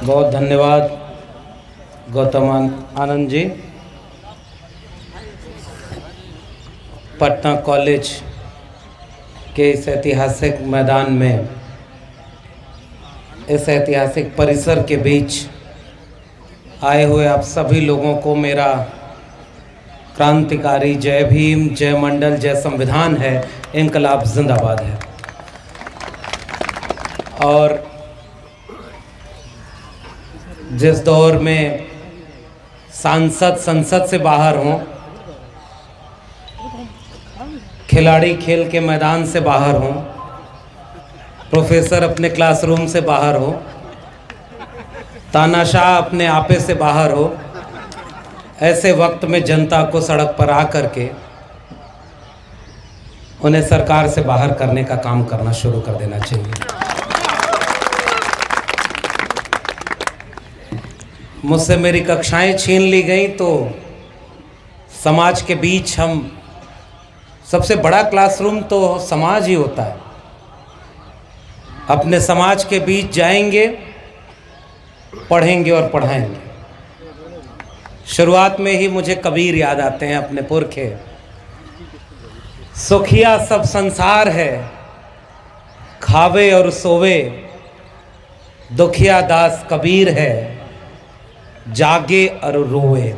बहुत धन्यवाद गौतम आनंद जी। पटना कॉलेज के इस ऐतिहासिक मैदान में, इस ऐतिहासिक परिसर के बीच आए हुए आप सभी लोगों को मेरा क्रांतिकारी जय भीम, जय मंडल, जय संविधान है, इनकलाब जिंदाबाद है। और जिस दौर में सांसद संसद से बाहर हों, खिलाड़ी खेल के मैदान से बाहर हों, प्रोफेसर अपने क्लासरूम से बाहर हो, तानाशाह अपने आपे से बाहर हो, ऐसे वक्त में जनता को सड़क पर आ करके उन्हें सरकार से बाहर करने का काम करना शुरू कर देना चाहिए। मुझसे मेरी कक्षाएं छीन ली गई तो समाज के बीच हम, सबसे बड़ा क्लासरूम तो समाज ही होता है, अपने समाज के बीच जाएंगे, पढ़ेंगे और पढ़ाएंगे। शुरुआत में ही मुझे कबीर याद आते हैं, अपने पुरखे। सुखिया सब संसार है, खावे और सोवे, दुखिया दास कबीर है, जागे और रोए।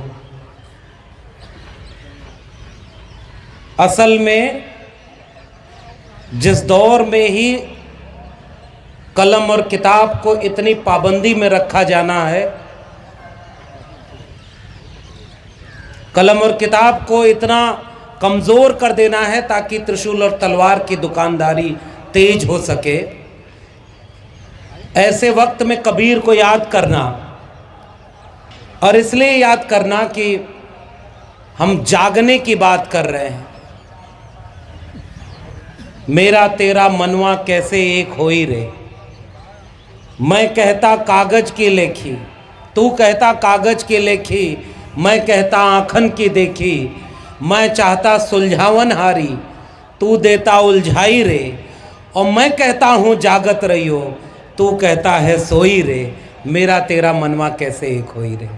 असल में जिस दौर में ही कलम और किताब को इतनी पाबंदी में रखा जाना है, कलम और किताब को इतना कमज़ोर कर देना है ताकि त्रिशूल और तलवार की दुकानदारी तेज हो सके, ऐसे वक्त में कबीर को याद करना, और इसलिए याद करना कि हम जागने की बात कर रहे हैं। मेरा तेरा मनवा कैसे एक होई रे, मैं कहता कागज की लेखी, तू कहता कागज की लेखी, मैं कहता आँखन की देखी, मैं चाहता सुलझावन हारी, तू देता उलझाई रे, और मैं कहता हूँ जागत रहियो, तू कहता है सोई रे, मेरा तेरा मनवा कैसे एक होई रे।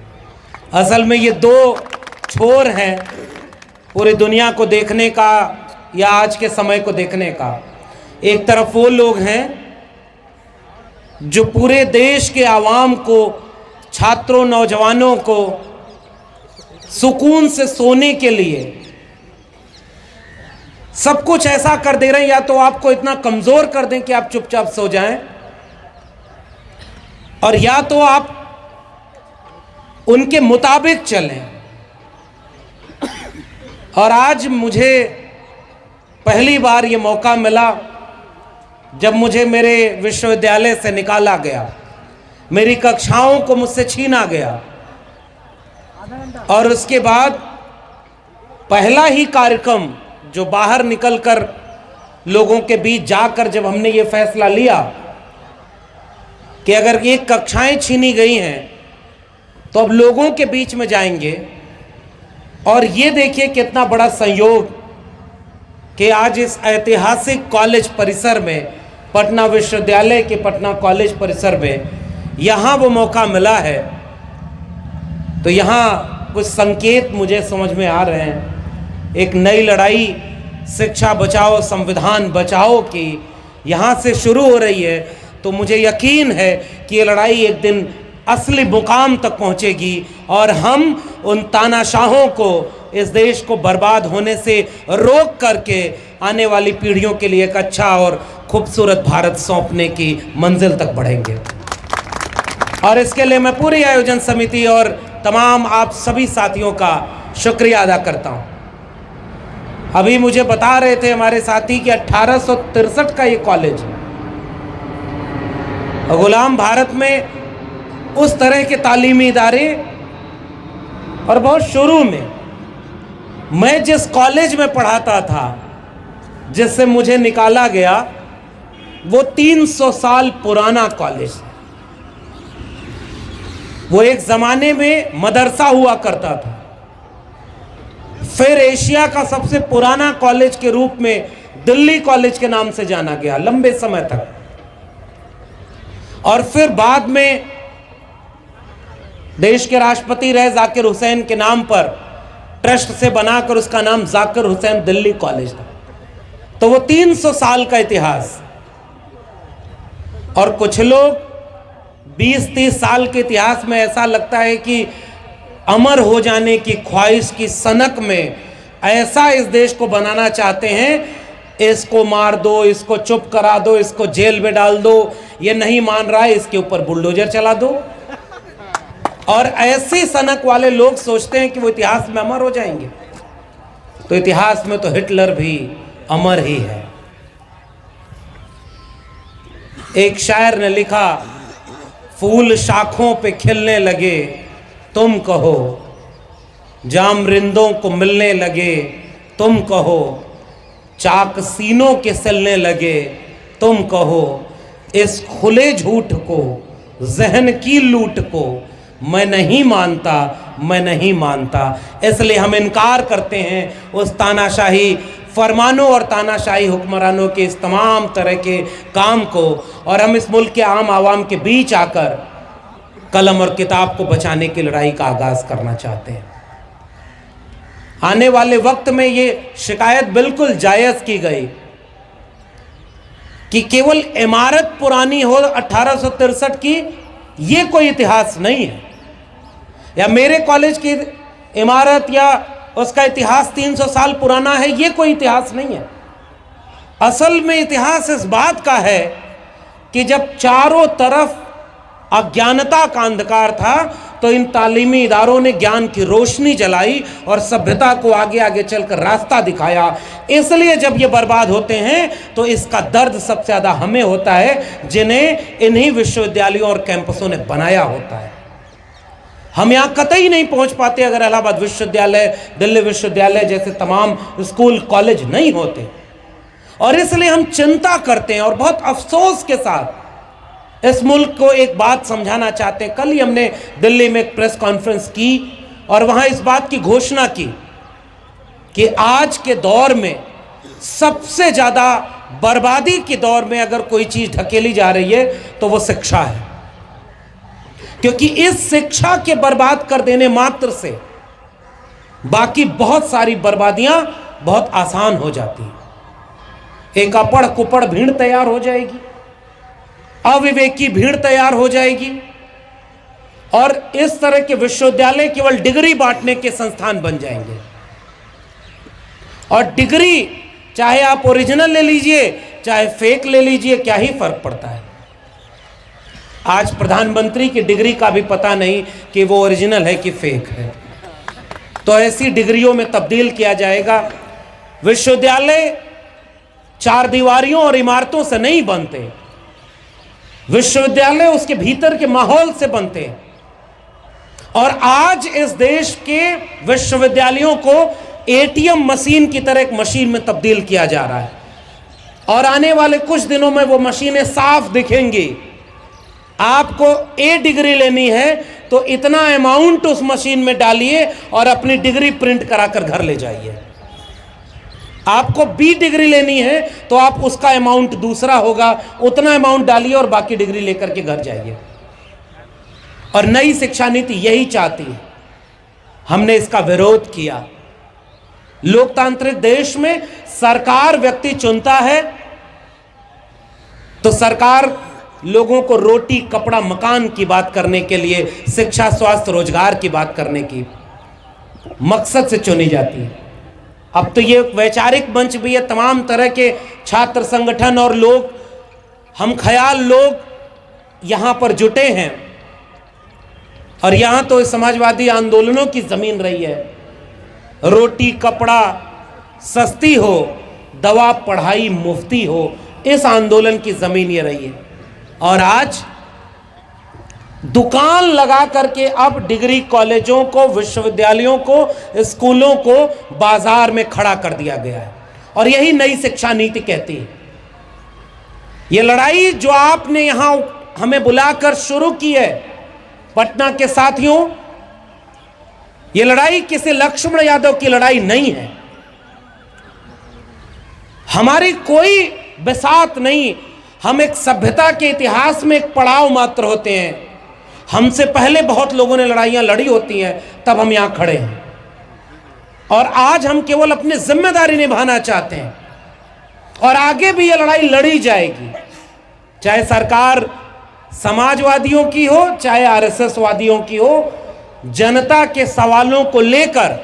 असल में ये दो छोर हैं पूरी दुनिया को देखने का या आज के समय को देखने का। एक तरफ वो लोग हैं जो पूरे देश के आवाम को, छात्रों, नौजवानों को सुकून से सोने के लिए सब कुछ ऐसा कर दे रहे हैं, या तो आपको इतना कमजोर कर दें कि आप चुपचाप सो जाएं, और या तो आप उनके मुताबिक चलें। और आज मुझे पहली बार ये मौका मिला जब मुझे मेरे विश्वविद्यालय से निकाला गया, मेरी कक्षाओं को मुझसे छीना गया, और उसके बाद पहला ही कार्यक्रम जो बाहर निकलकर लोगों के बीच जाकर जब हमने ये फैसला लिया कि अगर ये कक्षाएं छीनी गई हैं तो अब लोगों के बीच में जाएंगे। और ये देखिए कितना बड़ा संयोग कि आज इस ऐतिहासिक कॉलेज परिसर में, पटना विश्वविद्यालय के पटना कॉलेज परिसर में, यहाँ वो मौका मिला है। तो यहाँ कुछ संकेत मुझे समझ में आ रहे हैं। एक नई लड़ाई शिक्षा बचाओ संविधान बचाओ की यहाँ से शुरू हो रही है। तो मुझे यकीन है कि ये लड़ाई एक दिन असली मुकाम तक पहुँचेगी और हम उन तानाशाहों को, इस देश को बर्बाद होने से रोक करके आने वाली पीढ़ियों के लिए एक अच्छा और खूबसूरत भारत सौंपने की मंजिल तक बढ़ेंगे। और इसके लिए मैं पूरी आयोजन समिति और तमाम आप सभी साथियों का शुक्रिया अदा करता हूँ। अभी मुझे बता रहे थे हमारे साथी कि 1863 का ये कॉलेज है। गुलाम भारत में उस तरह के तालीमी इदारे, और बहुत शुरू में मैं जिस कॉलेज में पढ़ाता था, जिससे मुझे निकाला गया, वो 300 साल पुराना कॉलेज है। वो एक ज़माने में मदरसा हुआ करता था, फिर एशिया का सबसे पुराना कॉलेज के रूप में दिल्ली कॉलेज के नाम से जाना गया लंबे समय तक, और फिर बाद में देश के राष्ट्रपति रहे जाकिर हुसैन के नाम पर ट्रस्ट से बनाकर उसका नाम जाकिर हुसैन दिल्ली कॉलेज था। तो वो 300 साल का इतिहास। और कुछ लोग 20-30 साल के इतिहास में ऐसा लगता है कि अमर हो जाने की ख्वाहिश की सनक में ऐसा इस देश को बनाना चाहते हैं, इसको मार दो, इसको चुप करा दो, इसको जेल में डाल दो, ये नहीं मान रहा है इसके ऊपर बुलडोजर चला दो। और ऐसे सनक वाले लोग सोचते हैं कि वो इतिहास में अमर हो जाएंगे। तो इतिहास में तो हिटलर भी अमर ही है। एक शायर ने लिखा, फूल शाखों पे खिलने लगे तुम कहो, जामरिंदों को मिलने लगे तुम कहो, चाक सीनों के सिलने लगे तुम कहो, इस खुले झूठ को, जहन की लूट को मैं नहीं मानता, मैं नहीं मानता। इसलिए हम इनकार करते हैं उस तानाशाही फरमानों और तानाशाही हुक्मरानों के इस तमाम तरह के काम को, और हम इस मुल्क के आम आवाम के बीच आकर कलम और किताब को बचाने की लड़ाई का आगाज करना चाहते हैं। आने वाले वक्त में ये शिकायत बिल्कुल जायज़ की गई कि केवल इमारत पुरानी हो 1863 की, ये कोई इतिहास नहीं है, या मेरे कॉलेज की इमारत या उसका इतिहास 300 साल पुराना है, ये कोई इतिहास नहीं है। असल में इतिहास इस बात का है कि जब चारों तरफ अज्ञानता का अंधकार था तो इन तालीमी इदारों ने ज्ञान की रोशनी जलाई और सभ्यता को आगे आगे चलकर रास्ता दिखाया। इसलिए जब ये बर्बाद होते हैं तो इसका दर्द सबसे ज़्यादा हमें होता है जिन्हें इन्हीं विश्वविद्यालयों और कैंपसों ने बनाया होता है। हम यहाँ कतई नहीं पहुँच पाते अगर इलाहाबाद विश्वविद्यालय, दिल्ली विश्वविद्यालय जैसे तमाम स्कूल कॉलेज नहीं होते। और इसलिए हम चिंता करते हैं और बहुत अफसोस के साथ इस मुल्क को एक बात समझाना चाहते हैं। कल ही हमने दिल्ली में एक प्रेस कॉन्फ्रेंस की और वहाँ इस बात की घोषणा की कि आज के दौर में सबसे ज़्यादा बर्बादी के दौर में अगर कोई चीज़ ढकेली जा रही है तो वो शिक्षा है, क्योंकि इस शिक्षा के बर्बाद कर देने मात्र से बाकी बहुत सारी बर्बादियां बहुत आसान हो जाती हैं। एक अपड़ कुपड़ भीड़ तैयार हो जाएगी, अविवेकी भीड़ तैयार हो जाएगी, और इस तरह के विश्वविद्यालय केवल डिग्री बांटने के संस्थान बन जाएंगे। और डिग्री चाहे आप ओरिजिनल ले लीजिए चाहे फेक ले लीजिए, क्या ही फर्क पड़ता है। आज प्रधानमंत्री की डिग्री का भी पता नहीं कि वो ओरिजिनल है कि फेक है। तो ऐसी डिग्रियों में तब्दील किया जाएगा। विश्वविद्यालय चार दीवारियों और इमारतों से नहीं बनते, विश्वविद्यालय उसके भीतर के माहौल से बनते हैं। और आज इस देश के विश्वविद्यालयों को एटीएम मशीन की तरह एक मशीन में तब्दील किया जा रहा है, और आने वाले कुछ दिनों में वो मशीनें साफ दिखेंगी। आपको ए डिग्री लेनी है तो इतना अमाउंट उस मशीन में डालिए और अपनी डिग्री प्रिंट कराकर घर ले जाइए। आपको बी डिग्री लेनी है तो आप उसका अमाउंट दूसरा होगा, उतना अमाउंट डालिए और बाकी डिग्री लेकर के घर जाइए। और नई शिक्षा नीति यही चाहती है। हमने इसका विरोध किया। लोकतांत्रिक देश में सरकार व्यक्ति चुनता है, तो सरकार लोगों को रोटी कपड़ा मकान की बात करने के लिए, शिक्षा स्वास्थ्य रोजगार की बात करने की मकसद से चुनी जाती है। अब तो ये वैचारिक मंच भी है, तमाम तरह के छात्र संगठन और लोग, हम ख्याल लोग यहाँ पर जुटे हैं। और यहाँ तो समाजवादी आंदोलनों की ज़मीन रही है। रोटी कपड़ा सस्ती हो, दवा पढ़ाई मुफ्ती हो, इस आंदोलन की ज़मीन ये रही है। और आज दुकान लगा करके अब डिग्री कॉलेजों को, विश्वविद्यालयों को, स्कूलों को बाजार में खड़ा कर दिया गया है। और यही नई शिक्षा नीति कहती है। ये लड़ाई जो आपने यहां हमें बुलाकर शुरू की है पटना के साथियों, ये लड़ाई किसी लक्ष्मण यादव की लड़ाई नहीं है। हमारी कोई बिसात नहीं, हम एक सभ्यता के इतिहास में एक पड़ाव मात्र होते हैं। हमसे पहले बहुत लोगों ने लड़ाइयां लड़ी होती हैं, तब हम यहां खड़े हैं। और आज हम केवल अपनी जिम्मेदारी निभाना चाहते हैं, और आगे भी यह लड़ाई लड़ी जाएगी, चाहे सरकार समाजवादियों की हो, चाहे आरएसएस वादियों की हो। जनता के सवालों को लेकर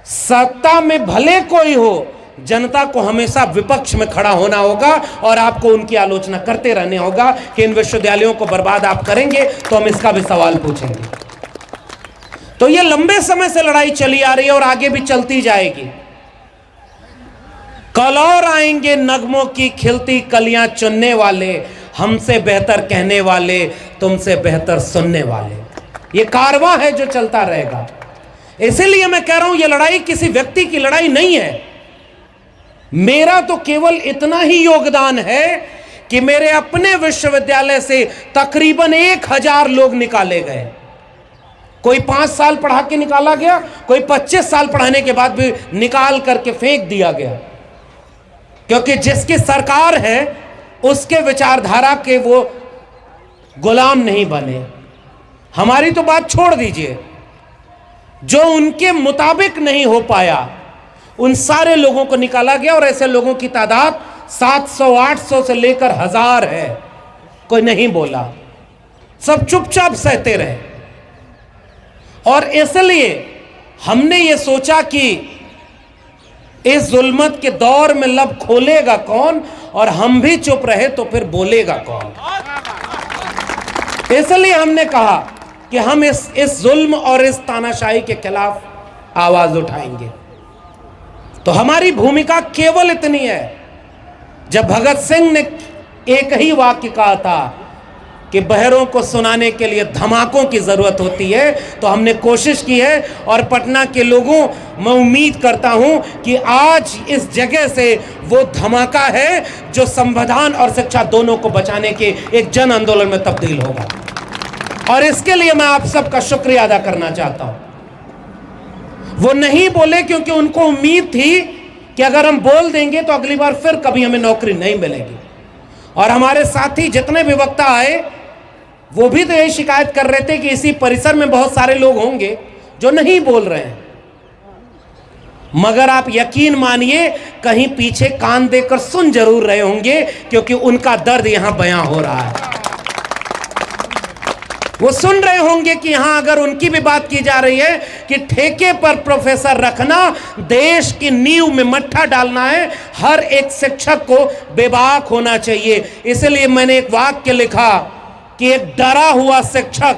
सत्ता में भले कोई हो, जनता को हमेशा विपक्ष में खड़ा होना होगा और आपको उनकी आलोचना करते रहने होगा कि इन विश्वविद्यालयों को बर्बाद आप करेंगे तो हम इसका भी सवाल पूछेंगे। तो ये लंबे समय से लड़ाई चली आ रही है और आगे भी चलती जाएगी। कल और आएंगे नगमों की खिलती कलियां चुनने वाले, हमसे बेहतर कहने वाले, तुमसे बेहतर सुनने वाले। ये कारवां है जो चलता रहेगा। इसीलिए मैं कह रहा हूं, यह लड़ाई किसी व्यक्ति की लड़ाई नहीं है। मेरा तो केवल इतना ही योगदान है कि मेरे अपने विश्वविद्यालय से तकरीबन 1000 लोग निकाले गए। कोई 5 साल पढ़ा के निकाला गया, कोई 25 साल पढ़ाने के बाद भी निकाल करके फेंक दिया गया, क्योंकि जिसकी सरकार है उसके विचारधारा के वो गुलाम नहीं बने। हमारी तो बात छोड़ दीजिए, जो उनके मुताबिक नहीं हो पाया उन सारे लोगों को निकाला गया, और ऐसे लोगों की तादाद 700-800 से लेकर 1000 है। कोई नहीं बोला, सब चुपचाप सहते रहे। और इसलिए हमने ये सोचा कि इस जुल्मत के दौर में लब खोलेगा कौन, और हम भी चुप रहे तो फिर बोलेगा कौन। इसलिए हमने कहा कि हम इस जुल्म और इस तानाशाही के खिलाफ आवाज उठाएंगे। तो हमारी भूमिका केवल इतनी है, जब भगत सिंह ने एक ही वाक्य कहा था कि बहरों को सुनाने के लिए धमाकों की जरूरत होती है, तो हमने कोशिश की है। और पटना के लोगों, मैं उम्मीद करता हूं कि आज इस जगह से वो धमाका है जो संविधान और शिक्षा दोनों को बचाने के एक जन आंदोलन में तब्दील होगा। और इसके लिए मैं आप सबका शुक्रिया अदा करना चाहता हूं। वो नहीं बोले क्योंकि उनको उम्मीद थी कि अगर हम बोल देंगे तो अगली बार फिर कभी हमें नौकरी नहीं मिलेगी। और हमारे साथी जितने भी वक्ता आए वो भी तो यही शिकायत कर रहे थे कि इसी परिसर में बहुत सारे लोग होंगे जो नहीं बोल रहे हैं, मगर आप यकीन मानिए कहीं पीछे कान देकर सुन जरूर रहे होंगे, क्योंकि उनका दर्द यहां बयां हो रहा है। वो सुन रहे होंगे कि यहां अगर उनकी भी बात की जा रही है कि ठेके पर प्रोफेसर रखना देश की नींव में मट्ठा डालना है, हर एक शिक्षक को बेबाक होना चाहिए। इसलिए मैंने एक वाक्य लिखा कि एक डरा हुआ शिक्षक,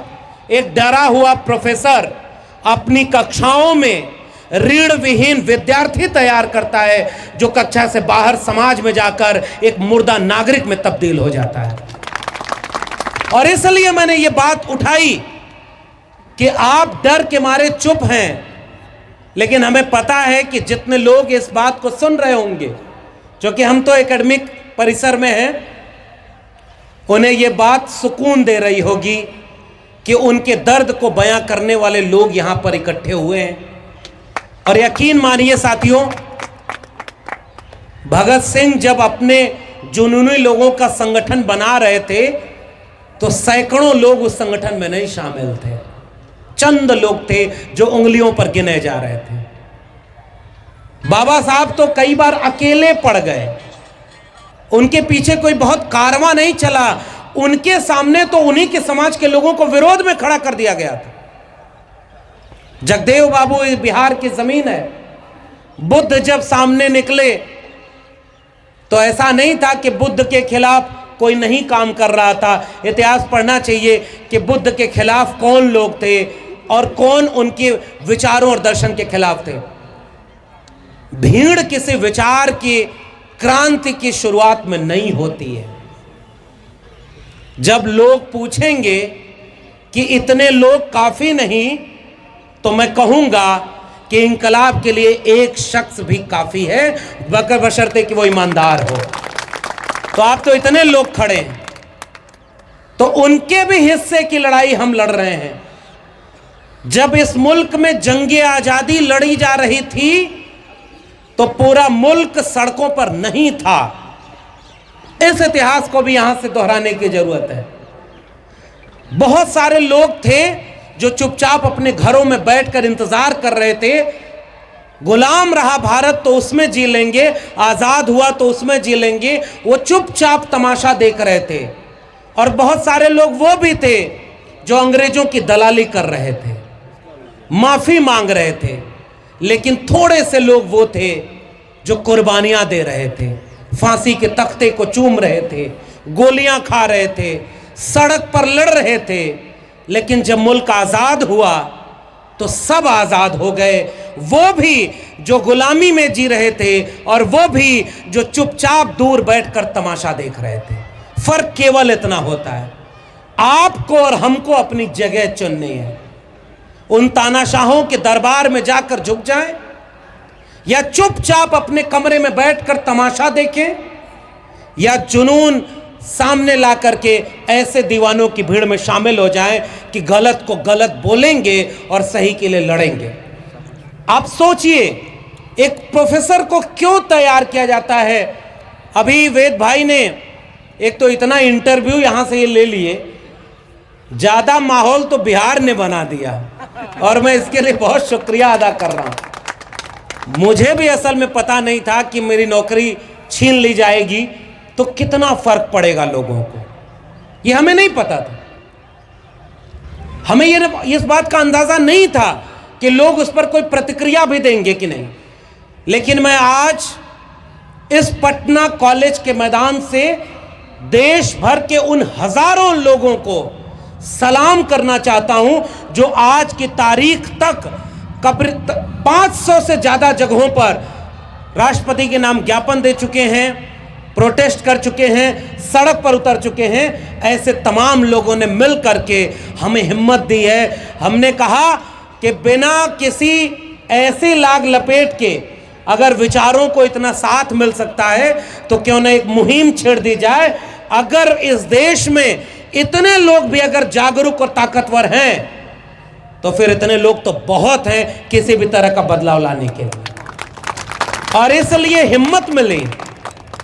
एक डरा हुआ प्रोफेसर अपनी कक्षाओं में ऋण विहीन विद्यार्थी तैयार करता है, जो कक्षा से बाहर समाज में जाकर एक मुर्दा नागरिक में तब्दील हो जाता है। और इसलिए मैंने ये बात उठाई कि आप डर के मारे चुप हैं, लेकिन हमें पता है कि जितने लोग इस बात को सुन रहे होंगे, क्योंकि हम तो एकेडमिक परिसर में हैं, उन्हें ये बात सुकून दे रही होगी कि उनके दर्द को बयां करने वाले लोग यहां पर इकट्ठे हुए हैं। और यकीन मानिए साथियों, भगत सिंह जब अपने जुनूनी लोगों का संगठन बना रहे थे तो सैकड़ों लोग उस संगठन में नहीं शामिल थे। चंद लोग थे जो उंगलियों पर गिने जा रहे थे। बाबा साहब तो कई बार अकेले पड़ गए, उनके पीछे कोई बहुत कारवां नहीं चला, उनके सामने तो उन्हीं के समाज के लोगों को विरोध में खड़ा कर दिया गया था। जगदेव बाबू बिहार की जमीन है, बुद्ध जब सामने निकले तो ऐसा नहीं था कि बुद्ध के खिलाफ कोई नहीं काम कर रहा था। इतिहास पढ़ना चाहिए कि बुद्ध के खिलाफ कौन लोग थे और कौन उनके विचारों और दर्शन के खिलाफ थे। भीड़ किसी विचार की क्रांति की शुरुआत में नहीं होती है। जब लोग पूछेंगे कि इतने लोग काफी नहीं, तो मैं कहूंगा कि इंकलाब के लिए एक शख्स भी काफी है, बशर्ते कि वो ईमानदार हो। तो आप तो इतने लोग खड़े हैं, तो उनके भी हिस्से की लड़ाई हम लड़ रहे हैं। जब इस मुल्क में जंगे आजादी लड़ी जा रही थी तो पूरा मुल्क सड़कों पर नहीं था। इस इतिहास को भी यहां से दोहराने की जरूरत है। बहुत सारे लोग थे जो चुपचाप अपने घरों में बैठकर इंतजार कर रहे थे। गुलाम रहा भारत तो उसमें जी लेंगे, आजाद हुआ तो उसमें जी लेंगे। वो चुपचाप तमाशा देख रहे थे। और बहुत सारे लोग वो भी थे जो अंग्रेजों की दलाली कर रहे थे, माफी मांग रहे थे। लेकिन थोड़े से लोग वो थे जो कुर्बानियां दे रहे थे, फांसी के तख्ते को चूम रहे थे, गोलियां खा रहे थे, सड़क पर लड़ रहे थे। लेकिन जब मुल्क आजाद हुआ तो सब आजाद हो गए, वो भी जो गुलामी में जी रहे थे और वो भी जो चुपचाप दूर बैठकर तमाशा देख रहे थे। फर्क केवल इतना होता है, आपको और हमको अपनी जगह चुननी है। उन तानाशाहों के दरबार में जाकर झुक जाएं या चुपचाप अपने कमरे में बैठकर तमाशा देखें, या जुनून सामने ला करके ऐसे दीवानों की भीड़ में शामिल हो जाएं कि गलत को गलत बोलेंगे और सही के लिए लड़ेंगे। आप सोचिए, एक प्रोफेसर को क्यों तैयार किया जाता है। अभी वेद भाई ने एक तो इतना इंटरव्यू यहां से ये ले लिए, ज्यादा माहौल तो बिहार ने बना दिया और मैं इसके लिए बहुत शुक्रिया अदा कर रहा हूं। मुझे भी असल में पता नहीं था कि मेरी नौकरी छीन ली जाएगी तो कितना फर्क पड़ेगा लोगों को, ये हमें नहीं पता था। हमें ये इस बात का अंदाजा नहीं था कि लोग उस पर कोई प्रतिक्रिया भी देंगे कि नहीं। लेकिन मैं आज इस पटना कॉलेज के मैदान से देश भर के उन हजारों लोगों को सलाम करना चाहता हूं जो आज की तारीख तक 500 से ज्यादा जगहों पर राष्ट्रपति के नाम ज्ञापन दे चुके हैं, प्रोटेस्ट कर चुके हैं, सड़क पर उतर चुके हैं। ऐसे तमाम लोगों ने मिल करके हमें हिम्मत दी है। हमने कहा कि बिना किसी ऐसी लाग लपेट के अगर विचारों को इतना साथ मिल सकता है तो क्यों न एक मुहिम छेड़ दी जाए। अगर इस देश में इतने लोग भी अगर जागरूक और ताकतवर हैं तो फिर इतने लोग तो बहुत हैं किसी भी तरह का बदलाव लाने के लिए। और इसलिए हिम्मत मिली।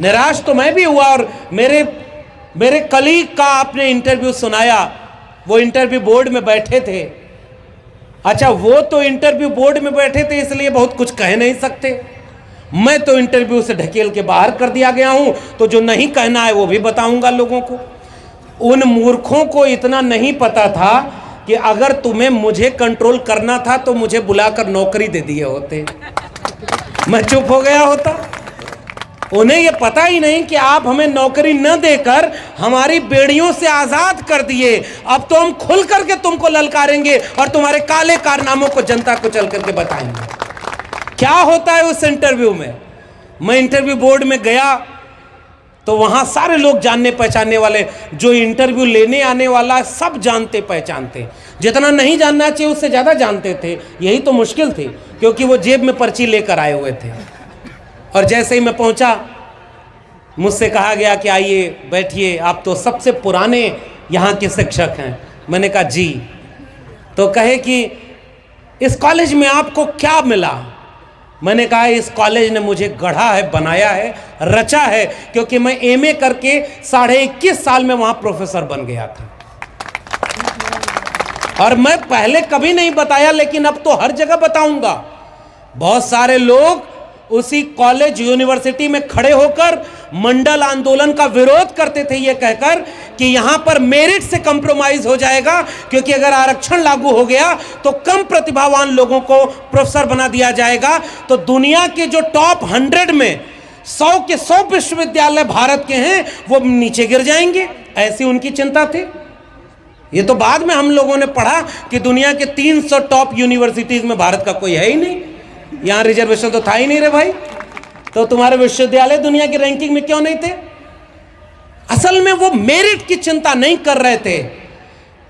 निराश तो मैं भी हुआ और मेरे कलीग का आपने इंटरव्यू सुनाया, वो इंटरव्यू बोर्ड में बैठे थे। अच्छा, वो तो इंटरव्यू बोर्ड में बैठे थे इसलिए बहुत कुछ कह नहीं सकते। मैं तो इंटरव्यू से ढकेल के बाहर कर दिया गया हूं, तो जो नहीं कहना है वो भी बताऊंगा लोगों को। उन मूर्खों को इतना नहीं पता था कि अगर तुम्हें मुझे कंट्रोल करना था तो मुझे बुलाकर नौकरी दे दिए होते, मैं चुप हो गया होता। उन्हें यह पता ही नहीं कि आप हमें नौकरी न देकर हमारी बेड़ियों से आजाद कर दिए। अब तो हम खुल करके तुमको ललकारेंगे और तुम्हारे काले कारनामों को जनता को चल करके बताएंगे। क्या होता है उस इंटरव्यू में। मैं इंटरव्यू बोर्ड में गया तो वहां सारे लोग जानने पहचानने वाले, जो इंटरव्यू लेने आने वाला सब जानते पहचानते, जितना नहीं जानना चाहिए उससे ज्यादा जानते थे। यही तो मुश्किल थी, क्योंकि वो जेब में पर्ची लेकर आए हुए थे। और जैसे ही मैं पहुंचा, मुझसे कहा गया कि आइए बैठिए, आप तो सबसे पुराने यहाँ के शिक्षक हैं। मैंने कहा जी। तो कहे कि इस कॉलेज में आपको क्या मिला। मैंने कहा इस कॉलेज ने मुझे गढ़ा है, बनाया है, रचा है, क्योंकि मैं एमए करके 21.5 साल में वहां प्रोफेसर बन गया था। और मैं पहले कभी नहीं बताया, लेकिन अब तो हर जगह बताऊंगा। बहुत सारे लोग उसी कॉलेज यूनिवर्सिटी में खड़े होकर मंडल आंदोलन का विरोध करते थे, ये कहकर कि यहां पर मेरिट से कंप्रोमाइज हो जाएगा, क्योंकि अगर आरक्षण लागू हो गया तो कम प्रतिभावान लोगों को प्रोफेसर बना दिया जाएगा। तो दुनिया के जो टॉप 100 में 100 के 100 विश्वविद्यालय भारत के हैं, वो नीचे गिर जाएंगे। ऐसी उनकी चिंता थी। ये तो बाद में हम लोगों ने पढ़ा कि दुनिया के 300 टॉप यूनिवर्सिटीज में भारत का कोई है ही नहीं। यहां रिजर्वेशन तो था ही नहीं रे भाई, तो तुम्हारे विश्वविद्यालय दुनिया की रैंकिंग में क्यों नहीं थे। असल में वो मेरिट की चिंता नहीं कर रहे थे,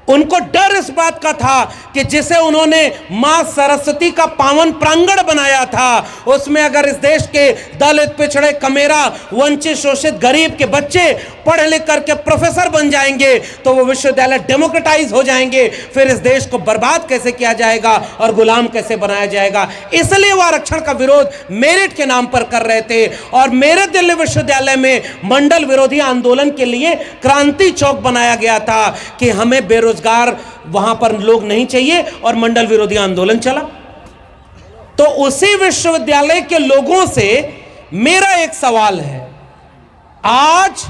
उनको डर इस बात का था कि जिसे उन्होंने मां सरस्वती का पावन प्रांगण बनाया था, उसमें अगर इस देश के दलित, पिछड़े, कमेरा, वंचित, शोषित, गरीब के बच्चे पढ़ लिख करके प्रोफेसर बन जाएंगे तो वो विश्वविद्यालय डेमोक्रेटाइज हो जाएंगे। फिर इस देश को बर्बाद कैसे किया जाएगा और गुलाम कैसे बनाया जाएगा। इसलिए वो आरक्षण का विरोध मेरिट के नाम पर कर रहे थे। और मेरे दिल्ली विश्वविद्यालय में मंडल विरोधी आंदोलन के लिए क्रांति चौक बनाया गया था कि हमें बेरोजगार बेरोजगार वहां पर लोग नहीं चाहिए और मंडल विरोधी आंदोलन चला। तो उसी विश्वविद्यालय के लोगों से मेरा एक सवाल है, आज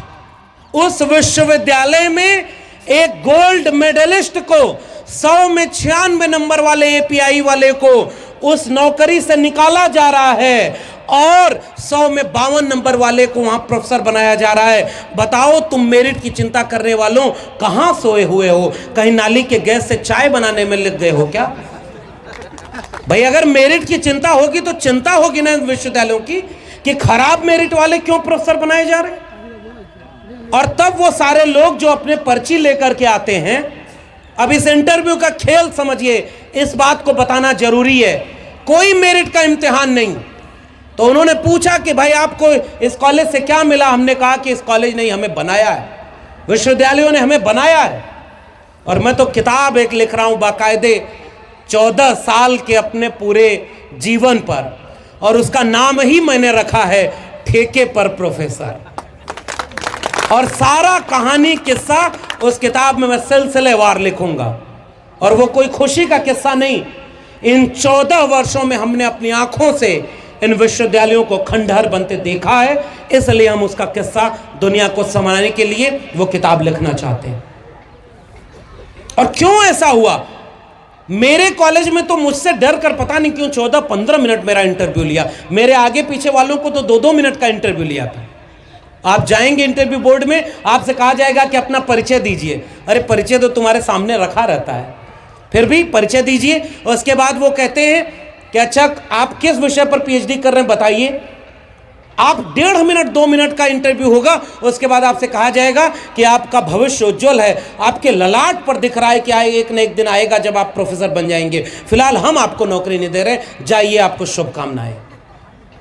उस विश्वविद्यालय में एक गोल्ड मेडलिस्ट को 100 में 96 नंबर वाले एपीआई वाले को उस नौकरी से निकाला जा रहा है और 100 में 52 नंबर वाले को वहां प्रोफेसर बनाया जा रहा है। बताओ तुम मेरिट की चिंता करने वालों कहां सोए हुए हो? कहीं नाली के गैस से चाय बनाने में लग गए हो क्या? भाई अगर मेरिट की चिंता होगी तो चिंता होगी ना विश्वविद्यालयों की कि खराब मेरिट वाले क्यों प्रोफेसर बनाए जा रहे हैं। और तब वो सारे लोग जो अपने पर्ची लेकर के आते हैं, अब इस इंटरव्यू का खेल समझिए, इस बात को बताना जरूरी है, कोई मेरिट का इम्तिहान नहीं। तो उन्होंने पूछा कि भाई आपको इस कॉलेज से क्या मिला? हमने कहा कि इस कॉलेज ने हमें बनाया है, विश्वविद्यालयों ने हमें बनाया है। और मैं तो किताब एक लिख रहा हूं बाकायदे 14 साल के अपने पूरे जीवन पर, और उसका नाम ही मैंने रखा है ठेके पर प्रोफेसर। और सारा कहानी किस्सा उस किताब में मैं सिलसिलेवार लिखूंगा। और वो कोई खुशी का किस्सा नहीं, इन 14 वर्षों में हमने अपनी आंखों से इन विश्वविद्यालयों को खंडहर बनते देखा है, इसलिए हम उसका किस्सा दुनिया को समझाने के लिए वो किताब लिखना चाहते हैं। और क्यों ऐसा हुआ? मेरे कॉलेज में तो मुझसे डर कर पता नहीं क्यों 14-15 मिनट मेरा इंटरव्यू लिया। मेरे आगे पीछे वालों को तो 2-2 मिनट का इंटरव्यू लिया था। आप जाएंगे इंटरव्यू बोर्ड में, आपसे कहा जाएगा कि अपना परिचय दीजिए। अरे परिचय तो तुम्हारे सामने रखा रहता है, फिर भी परिचय दीजिए। और उसके बाद वो कहते हैं कि अच्छा आप किस विषय पर पीएचडी कर रहे हैं बताइए। आप 1.5 मिनट 2 मिनट का इंटरव्यू होगा, उसके बाद आपसे कहा जाएगा कि आपका भविष्य उज्जवल है, आपके ललाट पर दिख रहा है कि एक न एक दिन आएगा जब आप प्रोफेसर बन जाएंगे, फिलहाल हम आपको नौकरी नहीं दे रहे, जाइए आपको शुभकामनाएं।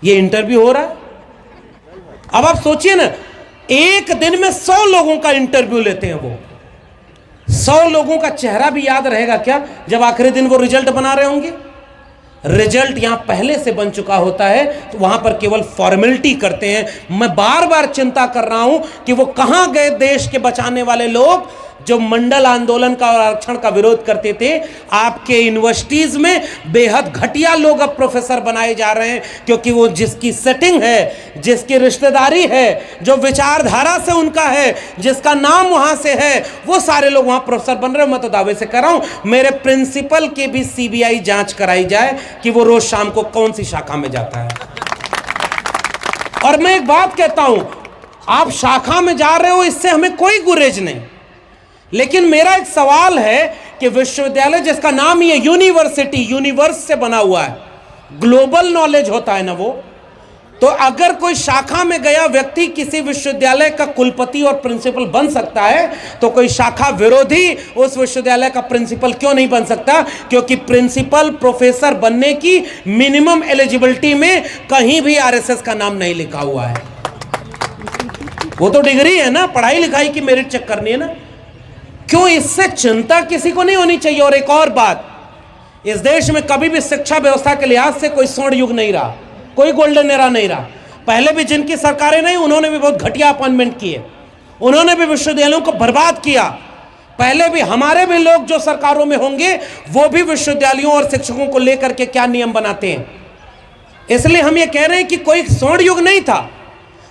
ये इंटरव्यू हो रहा है। अब आप सोचिए ना, एक दिन में 100 लोगों का इंटरव्यू लेते हैं वो। 100 लोगों का चेहरा भी याद रहेगा क्या जब आखिरी दिन वो रिजल्ट बना रहे होंगे? रिजल्ट यहां पहले से बन चुका होता है, तो वहां पर केवल फॉर्मेलिटी करते हैं। मैं बार बार चिंता कर रहा हूं कि वो कहां गए देश के बचाने वाले लोग जो मंडल आंदोलन का और आरक्षण का विरोध करते थे। आपके यूनिवर्सिटीज में बेहद घटिया लोग अब प्रोफेसर बनाए जा रहे हैं, क्योंकि वो जिसकी सेटिंग है, जिसकी रिश्तेदारी है, जो विचारधारा से उनका है, जिसका नाम वहां से है, वो सारे लोग वहां प्रोफेसर बन रहे हैं। मैं तो दावे से कर रहा हूं मेरे प्रिंसिपल की भी सीबीआई जांच कराई जाए कि वो रोज शाम को कौन सी शाखा में जाता है। और मैं एक बात कहता हूं, आप शाखा में जा रहे हो, इससे हमें कोई गुरेज नहीं, लेकिन मेरा एक सवाल है कि विश्वविद्यालय जिसका नाम ये यूनिवर्सिटी, यूनिवर्स से बना हुआ है, ग्लोबल नॉलेज होता है ना वो, तो अगर कोई शाखा में गया व्यक्ति किसी विश्वविद्यालय का कुलपति और प्रिंसिपल बन सकता है, तो कोई शाखा विरोधी उस विश्वविद्यालय का प्रिंसिपल क्यों नहीं बन सकता? क्योंकि प्रिंसिपल प्रोफेसर बनने की मिनिमम एलिजिबिलिटी में कहीं भी आरएसएस का नाम नहीं लिखा हुआ है। वो तो डिग्री है ना, पढ़ाई लिखाई की मेरिट चेक करनी है ना। क्यों? इससे चिंता किसी को नहीं होनी चाहिए। और एक और बात, इस देश में कभी भी शिक्षा व्यवस्था के लिहाज से कोई स्वर्ण युग नहीं रहा, कोई गोल्डन एरा नहीं रहा। पहले भी जिनकी सरकारें नहीं, उन्होंने भी बहुत घटिया अपॉइंटमेंट किए, उन्होंने भी विश्वविद्यालयों को बर्बाद किया। पहले भी हमारे भी लोग जो सरकारों में होंगे वो भी विश्वविद्यालयों और शिक्षकों को लेकर के क्या नियम बनाते हैं। इसलिए हम ये कह रहे हैं कि कोई स्वर्ण युग नहीं था,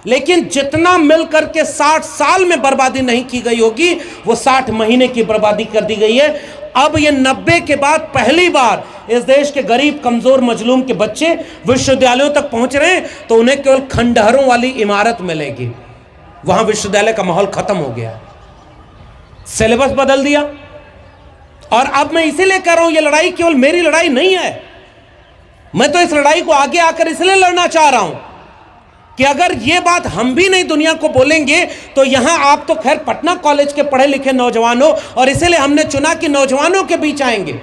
लेकिन जितना मिलकर के 60 साल में बर्बादी नहीं की गई होगी, वो 60 महीने की बर्बादी कर दी गई है। अब ये 90 के बाद पहली बार इस देश के गरीब कमजोर मजलूम के बच्चे विश्वविद्यालयों तक पहुंच रहे हैं, तो उन्हें केवल खंडहरों वाली इमारत मिलेगी। वहां विश्वविद्यालय का माहौल खत्म हो गया, सिलेबस बदल दिया। और अब मैं इसीलिए कह रहा हूं, ये लड़ाई केवल मेरी लड़ाई नहीं है, मैं तो इस लड़ाई को आगे आकर इसलिए लड़ना चाह रहा हूं कि अगर ये बात हम भी नहीं दुनिया को बोलेंगे, तो यहां आप तो खैर पटना कॉलेज के पढ़े लिखे नौजवानों, और इसीलिए हमने चुना कि नौजवानों के बीच आएंगे।